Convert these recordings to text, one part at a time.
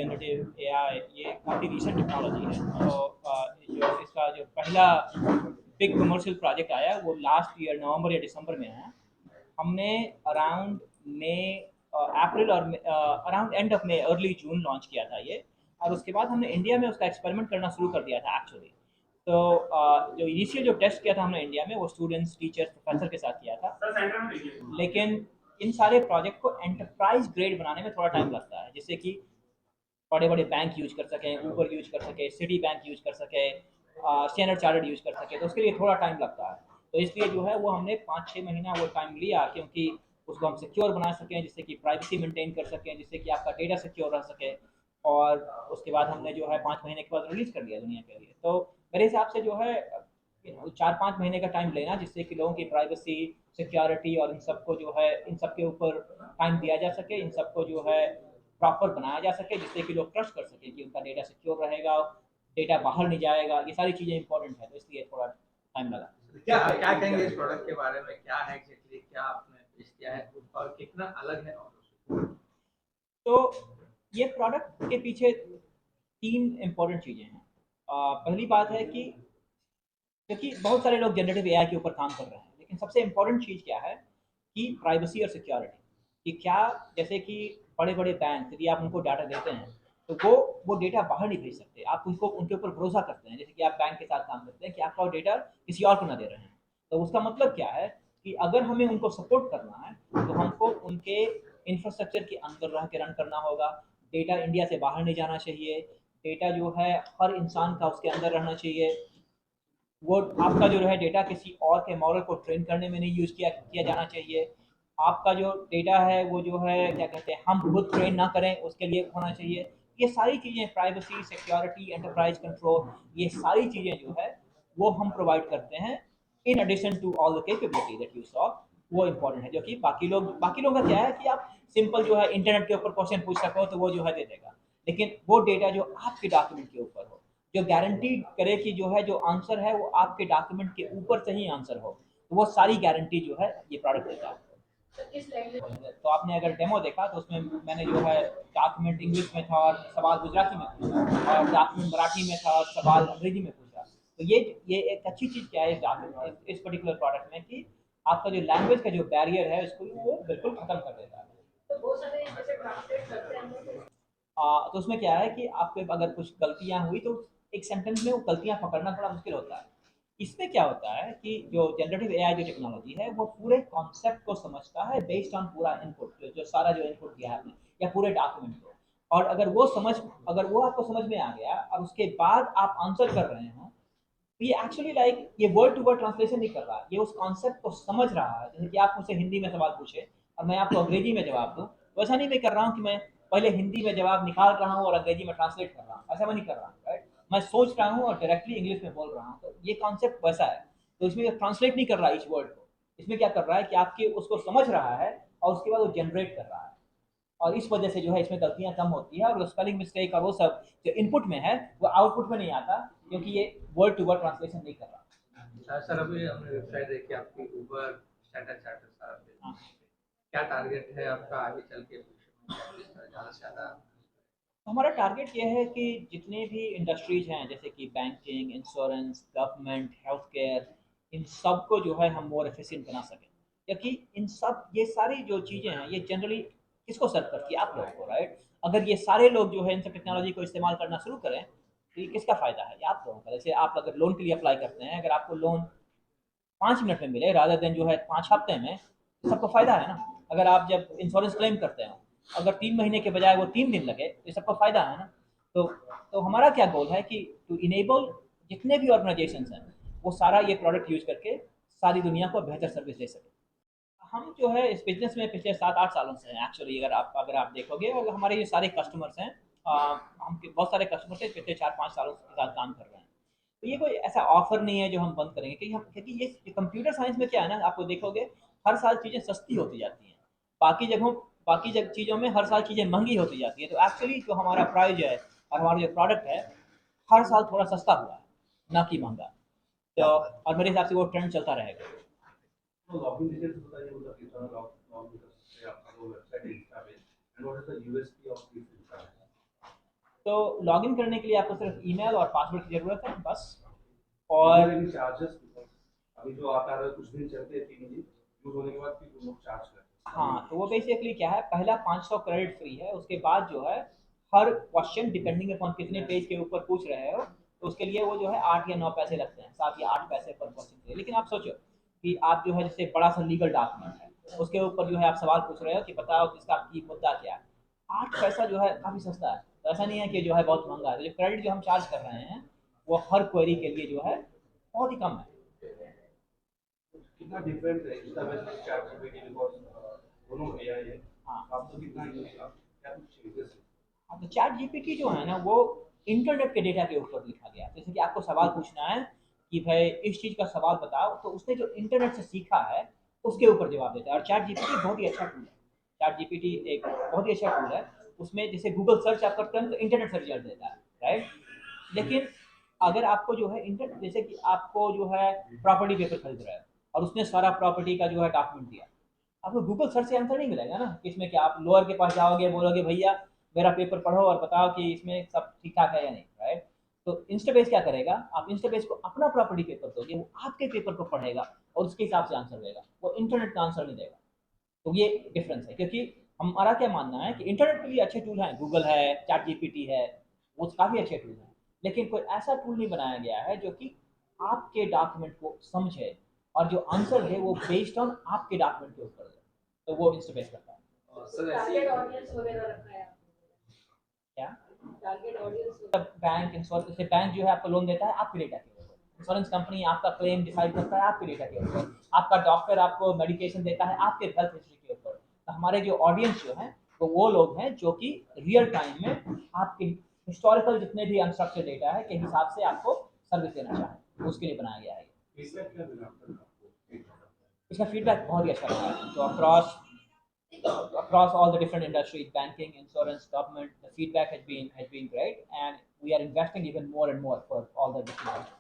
Generative AI ये काफ़ी recent technology है। तो जो इसका जो पहला बिग कमर्शियल प्रोजेक्ट आया वो लास्ट ईयर नवंबर या दिसंबर में आया। हमने अराउंड मई अप्रैल और around end of May early June launch किया था ये। और उसके बाद हमने इंडिया में उसका एक्सपेरिमेंट करना शुरू कर दिया था एक्चुअली। तो जो इनिशियल जो टेस्ट किया था हमने इंडिया में वो स्टूडेंट्स टीचर्स प्रोफेसर के साथ किया था। लेकिन इन सारे प्रोजेक्ट को एंटरप्राइज ग्रेड बनाने में थोड़ा टाइम लगता है, जिससे कि बड़े बड़े बैंक यूज कर सकें, ऊबर यूज कर सके, सिटी बैंक यूज कर सके, स्टैंडर्ड चार्टर्ड यूज कर सके, तो उसके लिए थोड़ा टाइम लगता है। तो इसलिए जो है वो हमने 5-6 महीना वो टाइम लिया, क्योंकि उसको हम सिक्योर बना सकें, जिससे कि प्राइवेसी मेंटेन कर सकें, जिससे कि आपका डेटा सिक्योर रह सके। और उसके बाद हमने जो है 5 महीने के बाद रिलीज कर दिया दुनिया के लिए। तो मेरे हिसाब से जो है 4-5 महीने का टाइम लेना, जिससे कि लोगों की प्राइवेसी, सिक्योरिटी और इन सबको जो है इन सब के ऊपर टाइम दिया जा सके, इन सबको जो है प्रॉपर बनाया जा सके, जिससे कि लोग ट्रस्ट कर सके कि उनका डेटा सिक्योर रहेगा, डेटा बाहर नहीं जाएगा। ये सारी चीज़ें इंपॉर्टेंट है, तो इसलिए थोड़ा टाइम लगा। क्या क्या कहेंगे इस प्रोडक्ट के बारे में? क्या है एग्जैक्टली, क्या आपने पेश किया है और कितना अलग है औरों से? तो ये प्रोडक्ट के पीछे 3 इंपॉर्टेंट चीज़ें हैं। पहली बात है कि क्योंकि बहुत सारे लोग जनरेटिव एआई के ऊपर काम कर रहे हैं, लेकिन सबसे इम्पोर्टेंट चीज़ क्या है कि प्राइवेसी और सिक्योरिटी। कि क्या, जैसे कि बड़े बड़े बैंक यदि आप उनको डाटा देते हैं तो वो डेटा बाहर नहीं भेज सकते। आप उनको उनके ऊपर भरोसा करते हैं, जैसे कि आप बैंक के साथ काम करते हैं कि आपका डेटा किसी और को ना दे रहे हैं। तो उसका मतलब क्या है कि अगर हमें उनको सपोर्ट करना है तो हमको उनके इंफ्रास्ट्रक्चर के अंदर रह के रन करना होगा। डेटा इंडिया से बाहर नहीं जाना चाहिए। डेटा जो है हर इंसान का उसके अंदर रहना चाहिए। वो आपका जो है डेटा किसी और के मॉडल को ट्रेन करने में नहीं यूज़ किया किया जाना चाहिए। आपका जो डेटा है वो जो है क्या कहते हैं, हम खुद ट्रेन ना करें उसके लिए होना चाहिए। ये सारी चीज़ें, प्राइवेसी, सिक्योरिटी, एंटरप्राइज कंट्रोल, ये सारी चीज़ें जो है वो हम प्रोवाइड करते हैं in addition to all the capability that you saw. वो इम्पोर्टेंट है, जो कि बाकी लोगों का क्या है कि आप सिंपल जो है इंटरनेट के ऊपर क्वेश्चन पूछ सको तो वो जो है दे देगा। लेकिन वो डेटा जो आपके डॉक्यूमेंट के ऊपर हो, जो गारंटी करे कि जो है जो आंसर है वो आपके डॉक्यूमेंट के ऊपर से ही आंसर हो, तो वो सारी गारंटी जो है ये प्रोडक्ट देता है। तो आपने अगर डेमो देखा तो उसमें मैंने जो है डॉक्यूमेंट इंग्लिश में था और सवाल गुजराती में पूछा, और डॉक्यूमेंट मराठी में था और सवाल अंग्रेजी में पूछा। तो ये एक अच्छी चीज़ क्या है इस पर्टिकुलर प्रोडक्ट में, कि आपका जो लैंग्वेज का जो बैरियर है उसको वो बिल्कुल खत्म कर देता है। तो उसमें क्या है कि आपके अगर कुछ गलतियाँ हुई तो एक सेंटेंस में वो गलतियाँ पकड़ना थोड़ा मुश्किल होता है। इसमें क्या होता है कि जो जनरेटिव एआई जो टेक्नोलॉजी है वो पूरे कॉन्सेप्ट को समझता है बेस्ड ऑन पूरा इनपुट, जो सारा जो इनपुट दिया है आपने या पूरे डॉक्यूमेंट को। और अगर वो आपको समझ में आ गया और उसके बाद आप आंसर कर रहे हो, तो ये एक्चुअली लाइक ये वर्ड टू वर्ड ट्रांसलेशन नहीं कर रहा, ये उस कॉन्सेप्ट को समझ रहा है। जैसे कि आप मुझसे हिंदी में सवाल पूछे और मैं आपको अंग्रेजी में जवाब दूं, तो ऐसा नहीं मैं कर रहा हूँ कि मैं पहले हिंदी में जवाब निकाल रहा हूँ और अंग्रेजी में ट्रांसलेट कर रहा हूँ, ऐसा मैं नहीं कर रहा हूँ, राइट। मैं सोच रहा हूँ और डायरेक्टली इंग्लिश में बोल रहा हूँ, तो ये कॉन्सेप्ट वैसा है। तो इसमें ट्रांसलेट नहीं कर रहा है इस वर्ड को, इसमें क्या कर रहा है कि आपके उसको समझ रहा है और उसके बाद वो जनरेट कर रहा है। और इस वजह से जो है इसमें गलतियां कम होती है, और स्पेलिंग मिस्टेक और वो सब जो इनपुट में है वो आउटपुट में नहीं आता, क्योंकि ये वर्ड टू वर्ड ट्रांसलेशन नहीं कर रहा। सर अभी हमने वेबसाइट देखी आपकी, उबर, स्टैंडर्ड चार्टर्ड सारा पे। हाँ। क्या टारगेट है आपका आगे चल के भविष्य में, ज़्यादा से ज़्यादा? हमारा टारगेट ये है कि जितने भी इंडस्ट्रीज हैं, जैसे कि banking, insurance, government, health care, इन सब को जो है हम मोर एफिशिएंट बना सकें। क्योंकि इन सब ये सारी जो चीज़ें हैं ये जनरली किसको सर्व करती है, आप लोगों को, राइट। अगर ये सारे लोग जो है इन सब टेक्नोलॉजी को इस्तेमाल करना शुरू करें तो ये किसका फ़ायदा है, ये आप लोगों का। जैसे आप अगर लोन के लिए अप्लाई करते हैं, अगर आपको लोन 5 मिनट में मिले रादर देन जो है 5 हफ्ते में, तो सबको फ़ायदा है ना। अगर आप जब इंश्योरेंस क्लेम करते हैं, अगर 3 महीने के बजाय वो 3 दिन लगे तो ये सबको फ़ायदा है ना। तो तो हमारा क्या गोल है कि टू इनेबल जितने भी ऑर्गेनाइजेशन हैं वो सारा ये प्रोडक्ट यूज करके सारी दुनिया को बेहतर सर्विस दे सके। हम जो है इस बिजनेस में पिछले 7-8 सालों से हैं एक्चुअली। अगर आप देखोगे, और हमारे ये सारे कस्टमर्स हैं, हम बहुत सारे कस्टमर्स हैं पिछले 4-5 सालों के साथ काम कर रहे हैं। तो ये कोई ऐसा ऑफर नहीं है जो हम बंद करेंगे, क्योंकि ये कंप्यूटर साइंस में क्या है ना, आपको देखोगे हर साल चीज़ें सस्ती होती जाती हैं। बाकी जगहों बाकी चीज़ों में हर साल चीज़ें महंगी होती जाती है। तो एक्चुअली जो हमारा प्राइस है और हमारा जो प्रोडक्ट है हर साल थोड़ा सस्ता हुआ है, ना कि महंगा। तो और मेरे हिसाब से वो ट्रेंड चलता रहेगा। तो लॉगिन डिटेल्स बताइए, मतलब किस तरह लॉग इन कर सकते हैं आपका वो वेबसाइट इंस्टा पे, and what is the USP of this Insta? तो लॉगिन करने के लिए आपको सिर्फ ईमेल और पासवर्ड की ज़रूरत है बस। और और इन चार्जेस अभी जो आता है कुछ दिन चलते हैं 3 दिन यूज होने के बाद फिर वो लोग चार्ज करते हैं। हाँ, तो वो बेसिकली क्या है, पहला 500 क्रेडिट फ्री है, उसके बाद जो है हर क्वेश्चन डिपेंडिंग अपॉन कितने पेज के ऊपर पूछ रहे हो, तो उसके लिए वो जो है 8 या 9 पैसे लगते हैं, 7 या 8 पैसे पर क्वेश्चन के लिए। लेकिन आप सोचो कि आप जो है जैसे बड़ा सा लीगल डॉक्यूमेंट है, उसके ऊपर जो है आप सवाल पूछ रहे हो कि बताओ कि इसका की मुद्दा क्या है, 8 पैसा जो है काफ़ी सस्ता है। तो ऐसा नहीं है कि जो है बहुत महंगा है। तो जो क्रेडिट जो हम चार्ज कर रहे हैं वो हर क्वेरी के लिए जो है बहुत ही कम है। कितना डिफरेंट है इसका वैसे चैट जीपीटी बिकॉज़ दोनों एआई है। हाँ, आपको कितना यूज क्या कुछ चेंजेस है? हाँ, तो चैट जीपीटी जो है ना वो इंटरनेट के डेटा के ऊपर लिखा गया है। जैसे कि आपको सवाल पूछना है कि भाई इस चीज़ का सवाल बताओ, तो उसने जो इंटरनेट से सीखा है उसके ऊपर जवाब देता है। और चैट जीपीटी बहुत ही अच्छा टूल है। चैट जीपीटी एक बहुत ही अच्छा टूल है। उसमें जैसे गूगल सर्च आप करते हैं तो इंटरनेट से रिजल्ट देता है, राइट। लेकिन अगर आपको जो है इंटर जैसे कि आपको जो है प्रॉपर्टी पेपर खरीद रहा है और उसने सारा प्रॉपर्टी का जो है डॉक्यूमेंट दिया, आपको गूगल सर्च से आंसर नहीं मिलेगा ना कि इसमें क्या। आप लोअर के पास जाओगे, बोलोगे भैया मेरा पेपर पढ़ो और बताओ कि इसमें सब ठीक ठाक है या नहीं, राइट। तो इंस्टाबेस क्या करेगा, आप इंस्टाबेस को अपना प्रॉपर्टी पेपर दोगे, वो आपके पेपर को पढ़ेगा और उसके हिसाब से आंसर देगा, वो इंटरनेट का आंसर नहीं देगा। तो ये डिफरेंस है, क्योंकि हमारा क्या मानना है कि इंटरनेट के लिए अच्छे टूल हैं, गूगल है, चैट जीपीटी है, वो काफ़ी अच्छे टूल हैं। लेकिन कोई ऐसा टूल नहीं बनाया गया है जो कि आपके डॉक्यूमेंट को समझे और जो आंसर है वो बेस्ड ऑन आपके डॉक्यूमेंट के ऊपर है। तो वो इंस्टाबेस करता है। सर ऐसी टारगेट ऑडियंस वगैरह रखा है क्या टारगेट ऑडियंस बैंक इंश्योरेंस, जैसे बैंक जो है आपको लोन देता है आपके डेटा के ऊपर, इंश्योरेंस कंपनी आपका क्लेम डिसाइड करता है आपके डेटा के ऊपर, आपका डॉक्टर आपको मेडिकेशन देता है आपके हेल्थ हिस्ट्री के ऊपर। तो हमारे जो ऑडियंस जो है वो लोग हैं जो कि रियल टाइम में आपके हिस्टोरिकल जितने भी अनस्ट्रक्चर्ड डेटा है के हिसाब से आपको सर्विस देना चाहें, उसके लिए बनाया गया है। फीडबैक क्या मिला आपको? इसका फीडबैक बहुत ही अच्छा रहा है। तो across all the different industries, banking, insurance, government, the feedback has been great, and we are investing even more and more for all the different industries.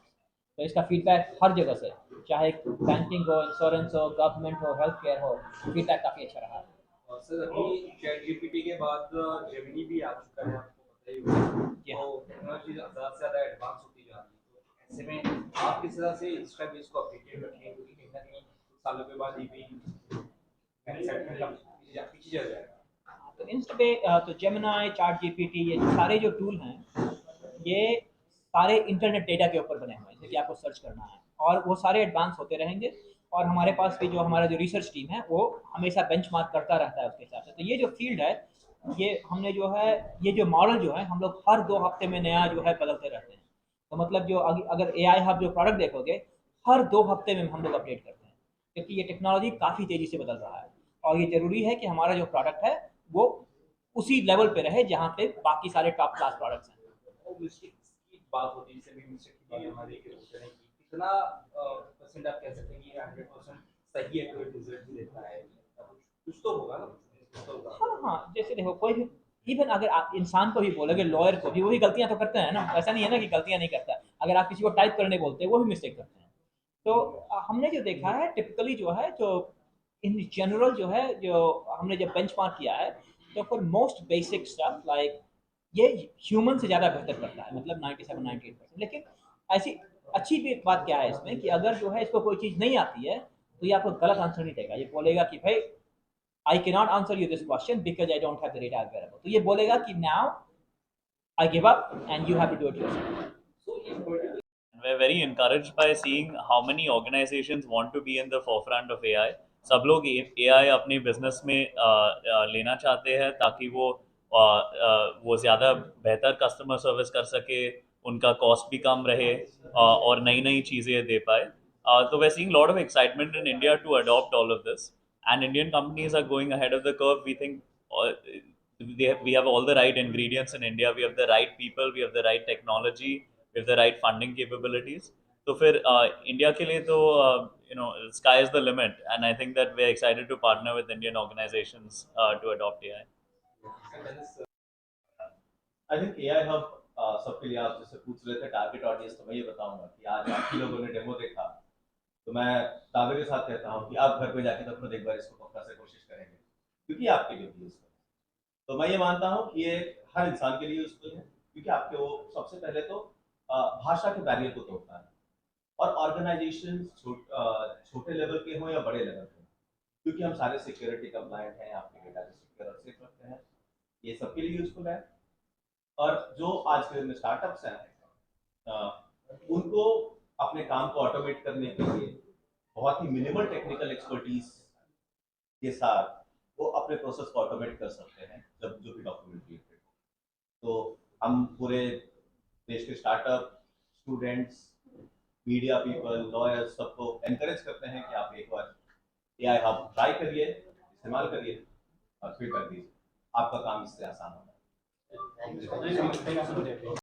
तो इसका फीडबैक हर जगह से, चाहे बैंकिंग हो, इंश्योरेंस हो, गवर्नमेंट हो, हेल्थ केयर हो, feedback काफ़ी अच्छा रहा है। और सर अभी चैट जीपीटी के बाद जेमिनी भी आ चुका है, आपको पता ही होगा। जी तो हाँ। टेक्नोलॉजी ज़्यादा से ज़्यादा एडवांस होती जा रही है, तो ऐसे में आप किस तरह से इंस्टा बेस को अपडेटेड रखेंगे, क्योंकि कहीं ना कहीं कुछ सालों के बाद ये भी सेगमेंट का पीछे चल जाएगा। तो इंस्टा तो जेमिनाई, चैट जीपीटी, ये सारे जो टूल हैं ये सारे इंटरनेट डेटा के ऊपर बने हुए हैं, जैसे कि आपको सर्च करना है, और वो सारे एडवांस होते रहेंगे। और हमारे पास भी जो हमारा जो रिसर्च टीम है वो हमेशा बेंचमार्क करता रहता है उसके हिसाब से। तो ये जो फील्ड है, ये हमने जो है, ये जो मॉडल जो है हम लोग हर 2 हफ्ते में नया जो है बदलते रहते हैं। तो मतलब जो अगर एआई हब जो प्रोडक्ट देखोगे, हर 2 हफ्ते में हम लोग अपडेट करते हैं, क्योंकि ये टेक्नोलॉजी काफ़ी तेज़ी से बदल रहा है। और ये ज़रूरी है कि हमारा जो प्रोडक्ट है वो उसी लेवल पे रहे जहाँ पे बाकी सारे टॉप क्लास प्रोडक्ट्स हैं। वो मिस्टेक्स की बात होती है, जैसे भी मिस्टेक की बात हमारे के होते हैं कि कितना परसेंट आप कह सकते हैं कि 100% सही एक्यूरेट रिजल्ट भी देता है, कुछ तो होगा ना, कुछ तो होगा। हाँ हाँ, जैसे देखो कोई भी, इवन अगर आप इंसान को भी बोलोगे, लॉयर को भी, वही गलतियां तो करते हैं ना, ऐसा नहीं है ना कि गलतियां नहीं करता। अगर आप किसी को टाइप करने बोलते हैं वो भी मिस्टेक करते हैं। तो हमने जो देखा है टिपिकली जो है, जो इन जनरल जो है, जो हमने जब बेंचमार्क किया है, तो for most basic stuff like ये ह्यूमन से ज़्यादा बेहतर करता है, मतलब 97-98%। लेकिन ऐसी अच्छी भी बात क्या है इसमें कि अगर जो है इसको कोई चीज़ नहीं आती है तो ये आपको गलत आंसर नहीं देगा। ये बोलेगा कि भाई I can not answer you this question because I don't have the data available. तो ये बोलेगा कि now I give up and you have to do it yourself. So in particular We're very encouraged by seeing how many organizations want to be in the forefront of AI. सब लोग AI अपने business में लेना चाहते हैं ताकि वो ज़्यादा बेहतर कस्टमर सर्विस कर सके, उनका कॉस्ट भी कम रहे, और नई नई चीज़ें दे पाए। तो we're seeing a lot of excitement in India to adopt all of this, and Indian companies are going ahead of the curve. We think we have all the right ingredients in India. We have the right people, we have the right technology, we have the right funding capabilities. तो फिर India के लिए तो sky is the limit, and I think that we're excited to partner with Indian organizations to adopt AI. I think AI hub सबके लिए, आप जैसे पूछ रहे थे टारगेट ऑडियंस, तो मैं ये बताऊंगा कि आज आप ही लोगों ने डेमो देखा, तो मैं दावे के साथ कहता हूँ कि आप घर पे जाके तो खुद एक बार इसको पक्का से कोशिश करेंगे, क्योंकि आपके लिए भी यूजफुल है। तो मैं ये मानता हूँ कि ये हर इंसान के लिए यूजफुल है, क्योंकि आपके वो सबसे पहले तो भाषा के बैरियर को तोड़ता है। और ऑर्गेनाइजेशन छोटे लेवल के हों या बड़े लेवल के, क्योंकि हम सारे सिक्योरिटी कंप्लायंट हैं, आपके डेटा को सिक्योर और सेफ रखते हैं, ये सबके लिए यूजफुल है। और जो आज के दिन में स्टार्टअप्स हैं उनको अपने काम को ऑटोमेट करने के लिए बहुत ही मिनिमल टेक्निकल एक्सपर्टीज के साथ वो अपने प्रोसेस को ऑटोमेट कर सकते हैं जब जो भी डॉक्यूमेंट रिलेटेड हो। तो हम पूरे देश के startup, students, media people, lawyers सबको एनकरेज करते हैं कि आप एक बार AI हब ट्राई करिए, इस्तेमाल करिए और फीडबैक दीजिए, आपका काम इससे आसान होगा। Thank you so much.